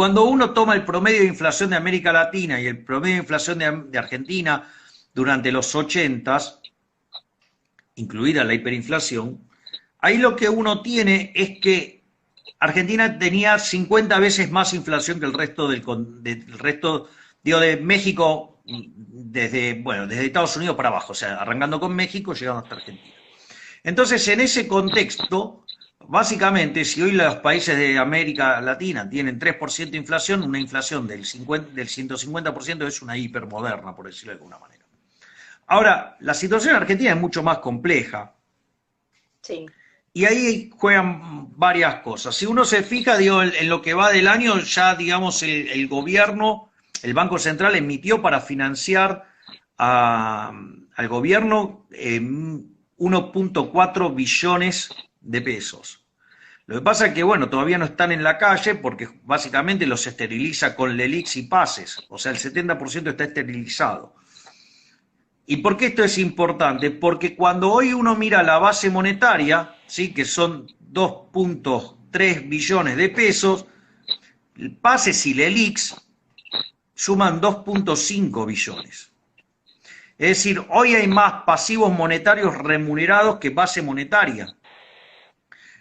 cuando uno toma el promedio de inflación de América Latina y el promedio de inflación de Argentina durante los 80, incluida la hiperinflación, ahí lo que uno tiene es que Argentina tenía 50 veces más inflación que el resto del resto, digo, de México, desde Estados Unidos para abajo, o sea, arrancando con México, llegando hasta Argentina. Entonces, en ese contexto, básicamente, si hoy los países de América Latina tienen 3% de inflación, una inflación del 150% es una hipermoderna, por decirlo de alguna manera. Ahora, la situación en Argentina es mucho más compleja. Sí. Y ahí juegan varias cosas. Si uno se fija, digo, en lo que va del año, ya, digamos, el gobierno, el Banco Central emitió para financiar al gobierno 1.4 billones de pesos. Lo que pasa es que, bueno, todavía no están en la calle porque básicamente los esteriliza con LELIQs y pases. O sea, el 70% está esterilizado. ¿Y por qué esto es importante? Porque cuando hoy uno mira la base monetaria, ¿sí?, que son 2.3 billones de pesos, pases y LELIQs suman 2.5 billones. Es decir, hoy hay más pasivos monetarios remunerados que base monetaria.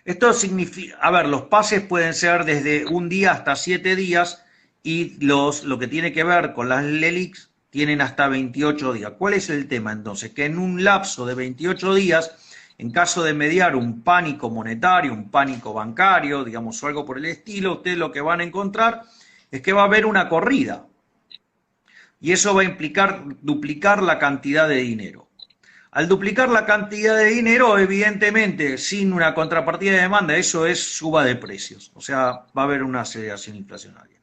Esto significa, a ver, los pases pueden ser desde un día hasta 7 días y lo que tiene que ver con las LELIQs tienen hasta 28 días. ¿Cuál es el tema entonces? Que en un lapso de 28 días, en caso de mediar un pánico monetario, un pánico bancario, digamos, o algo por el estilo, ustedes lo que van a encontrar es que va a haber una corrida. Y eso va a implicar duplicar la cantidad de dinero. Al duplicar la cantidad de dinero, evidentemente, sin una contrapartida de demanda, eso es suba de precios. O sea, va a haber una aceleración inflacionaria.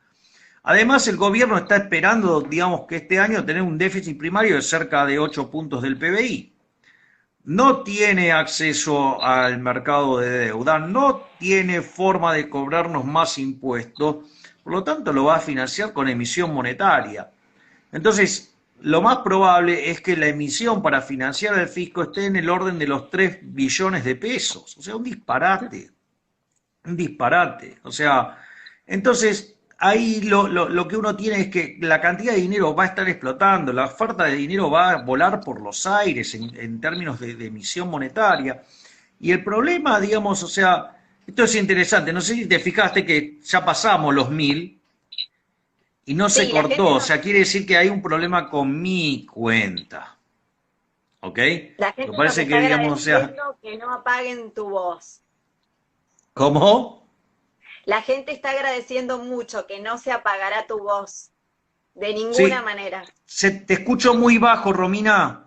Además, el gobierno está esperando, digamos, que este año tener un déficit primario de cerca de 8 puntos del PBI. No tiene acceso al mercado de deuda, no tiene forma de cobrarnos más impuestos, por lo tanto lo va a financiar con emisión monetaria. Entonces, lo más probable es que la emisión para financiar el fisco esté en el orden de los 3 billones de pesos. O sea, un disparate. Un disparate. O sea, entonces, ahí lo que uno tiene es que la cantidad de dinero va a estar explotando, la oferta de dinero va a volar por los aires en términos de emisión monetaria. Y el problema, digamos, o sea, esto es interesante, no sé si te fijaste que ya pasamos los 1000 y no se Sí, la gente cortó, o no, sea, quiere decir que hay un problema con mi cuenta, ¿ok? la Me gente nos parece está que, digamos, o sea, agradeciendo que no apaguen tu voz. ¿cómo? La gente está agradeciendo mucho que no se apagará tu voz, de ninguna Sí, manera. te escucho muy bajo, Romina,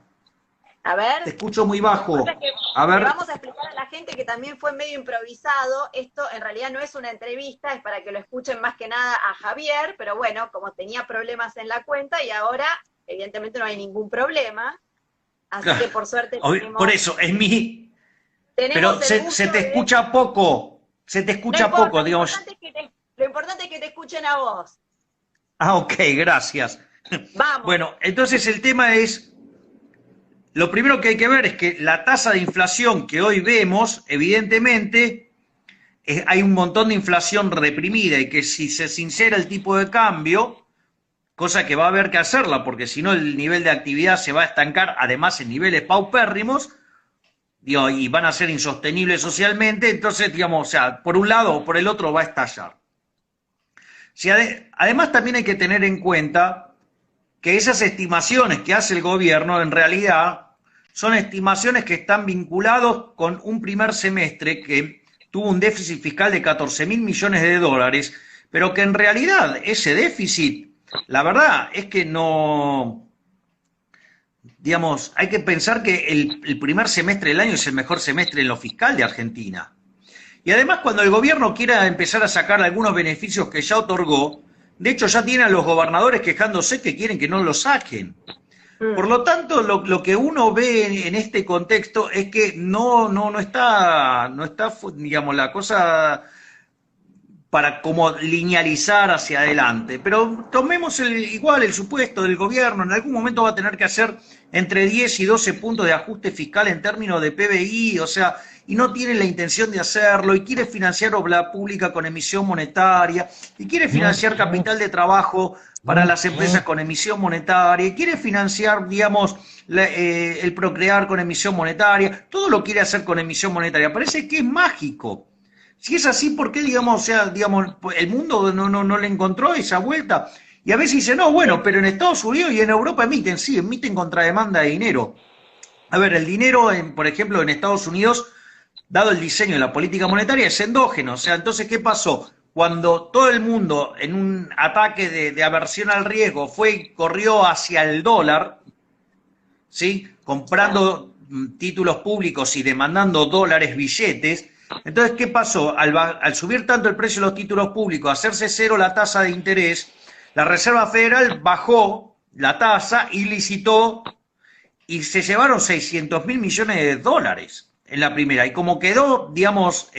A te ver, escucho muy lo que pasa es bajo. que A le ver, vamos a explicar a la gente que también fue medio improvisado. Esto en realidad no es una entrevista, es para que lo escuchen más que nada a Javier, pero bueno, como tenía problemas en la cuenta y ahora evidentemente no hay ningún problema, así que por suerte por eso, es mi, tenemos pero el se gusto te de... escucha poco, se te No escucha importa, poco, digamos. lo importante es que te escuchen a vos. Ah, ok, gracias. Vamos. Bueno, entonces el tema es, lo primero que hay que ver es que la tasa de inflación que hoy vemos, evidentemente, hay un montón de inflación reprimida y que si se sincera el tipo de cambio, cosa que va a haber que hacerla, porque si no el nivel de actividad se va a estancar, además en niveles paupérrimos, digo, y van a ser insostenibles socialmente, entonces, digamos, o sea, por un lado o por el otro va a estallar. Si además también hay que tener en cuenta que esas estimaciones que hace el gobierno en realidad son estimaciones que están vinculados con un primer semestre que tuvo un déficit fiscal de 14.000 millones de dólares, pero que en realidad ese déficit, la verdad es que no, digamos, hay que pensar que el primer semestre del año es el mejor semestre en lo fiscal de Argentina. Y además cuando el gobierno quiera empezar a sacar algunos beneficios que ya otorgó, de hecho ya tiene a los gobernadores quejándose que quieren que no los saquen. Por Mm. lo tanto, lo que uno ve en este contexto es que no está, digamos, la cosa para como linealizar hacia adelante. Pero tomemos igual el supuesto del gobierno, en algún momento va a tener que hacer entre 10 y 12 puntos de ajuste fiscal en términos de PBI, o sea, y no tiene la intención de hacerlo, y quiere financiar obra pública con emisión monetaria, y quiere financiar capital de trabajo para las empresas con emisión monetaria, y quiere financiar, digamos, el procrear con emisión monetaria, todo lo quiere hacer con emisión monetaria. Parece que es mágico. Si es así, ¿por qué, digamos, o sea, digamos, el mundo no le encontró esa vuelta? Y a veces dice, no, bueno, pero en Estados Unidos y en Europa emiten, sí, emiten contrademanda de dinero. A ver, el dinero, por ejemplo, en Estados Unidos, dado el diseño de la política monetaria, es endógeno. O sea, entonces, ¿qué pasó? Cuando todo el mundo, en un ataque de aversión al riesgo, corrió hacia el dólar, ¿sí? Comprando títulos públicos y demandando dólares, billetes. Entonces, ¿qué pasó? Al subir tanto el precio de los títulos públicos, hacerse cero la tasa de interés, la Reserva Federal bajó la tasa y licitó y se llevaron 600.000 millones de dólares en la primera. Y como quedó, digamos,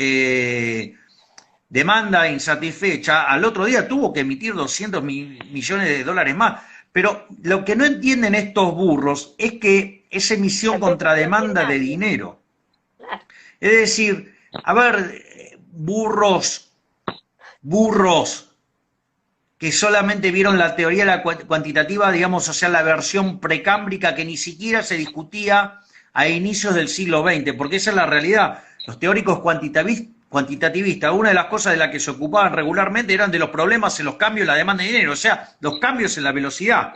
demanda insatisfecha, al otro día tuvo que emitir 200 millones de dólares más. Pero lo que no entienden estos burros es que es emisión contra demanda de dinero. Es decir, a ver, burros, que solamente vieron la teoría cuantitativa, digamos, o sea, la versión precámbrica que ni siquiera se discutía a inicios del siglo XX, porque esa es la realidad. Los teóricos cuantitativistas, una de las cosas de las que se ocupaban regularmente eran de los problemas en los cambios en la demanda de dinero, o sea, los cambios en la velocidad.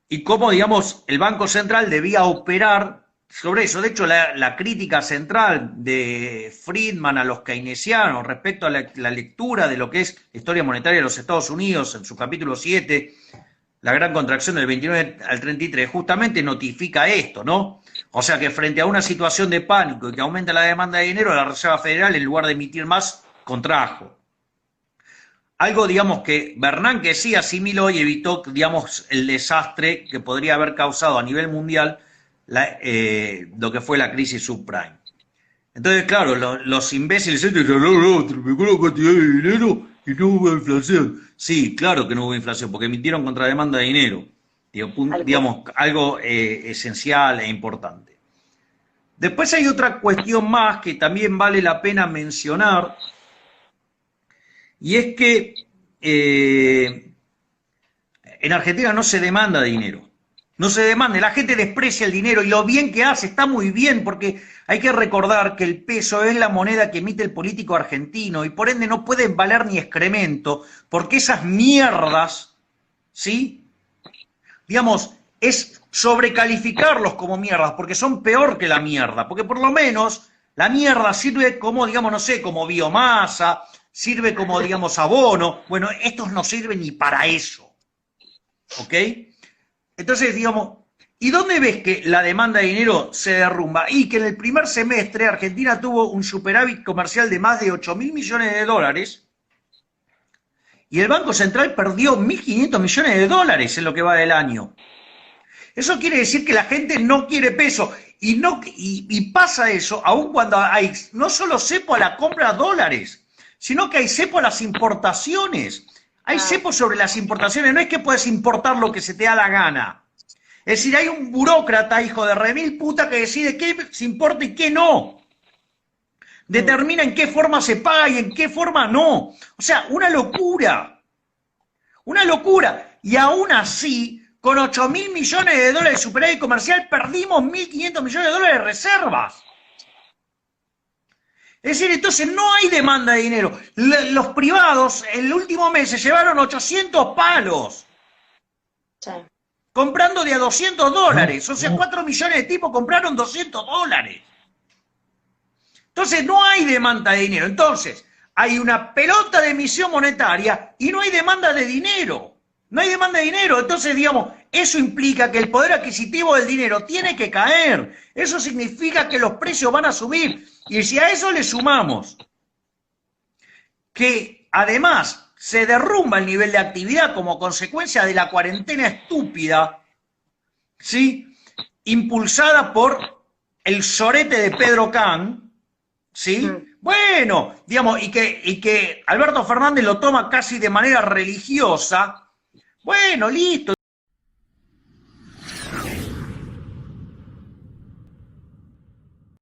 Y cómo, digamos, el Banco Central debía operar sobre eso. De hecho, la crítica central de Friedman a los keynesianos respecto a la lectura de lo que es la historia monetaria de los Estados Unidos, en su capítulo 7, la gran contracción del 29 al 33, justamente notifica esto, ¿no? O sea que frente a una situación de pánico y que aumenta la demanda de dinero, la Reserva Federal, en lugar de emitir más, contrajo. Algo, digamos, que Bernanke sí asimiló y evitó, digamos, el desastre que podría haber causado a nivel mundial lo que fue la crisis subprime. Entonces, claro, los imbéciles dicen, no, triplicó la cantidad de dinero y no hubo inflación. Sí, claro que no hubo inflación, porque emitieron contra demanda de dinero. Digamos, algo esencial e importante. Después hay otra cuestión más que también vale la pena mencionar, y es que en Argentina no se demanda dinero. No se demanda, la gente desprecia el dinero y lo bien que hace está muy bien, porque hay que recordar que el peso es la moneda que emite el político argentino y por ende no puede valer ni excremento, porque esas mierdas, ¿sí? Digamos, es sobrecalificarlos como mierdas, porque son peor que la mierda, porque por lo menos la mierda sirve como, digamos, no sé, como biomasa, sirve como, digamos, abono. Bueno, estos no sirven ni para eso, ¿ok? Entonces, digamos, ¿y dónde ves que la demanda de dinero se derrumba? Y que en el primer semestre Argentina tuvo un superávit comercial de más de 8.000 millones de dólares y el Banco Central perdió 1.500 millones de dólares en lo que va del año. Eso quiere decir que la gente no quiere peso y pasa eso aun cuando hay no solo cepo a la compra de dólares, sino que hay cepo a las importaciones. Hay cepo sobre las importaciones, no es que puedes importar lo que se te da la gana. Es decir, hay un burócrata, hijo de remil puta, que decide qué se importa y qué no. Determina en qué forma se paga y en qué forma no. O sea, una locura. Una locura. Y aún así, con 8.000 millones de dólares de superávit comercial, perdimos 1.500 millones de dólares de reservas. Es decir, entonces no hay demanda de dinero. Los privados el último mes se llevaron 800 palos. Sí. Comprando de a 200 dólares. O sea, 4 millones de tipos compraron 200 dólares. Entonces no hay demanda de dinero. Entonces hay una pelota de emisión monetaria y no hay demanda de dinero. No hay demanda de dinero. Entonces, digamos, eso implica que el poder adquisitivo del dinero tiene que caer. Eso significa que los precios van a subir. Y si a eso le sumamos que además se derrumba el nivel de actividad como consecuencia de la cuarentena estúpida, ¿sí? Impulsada por el sorete de Pedro Can, ¿sí? Bueno, digamos, y que Alberto Fernández lo toma casi de manera religiosa, bueno, listo.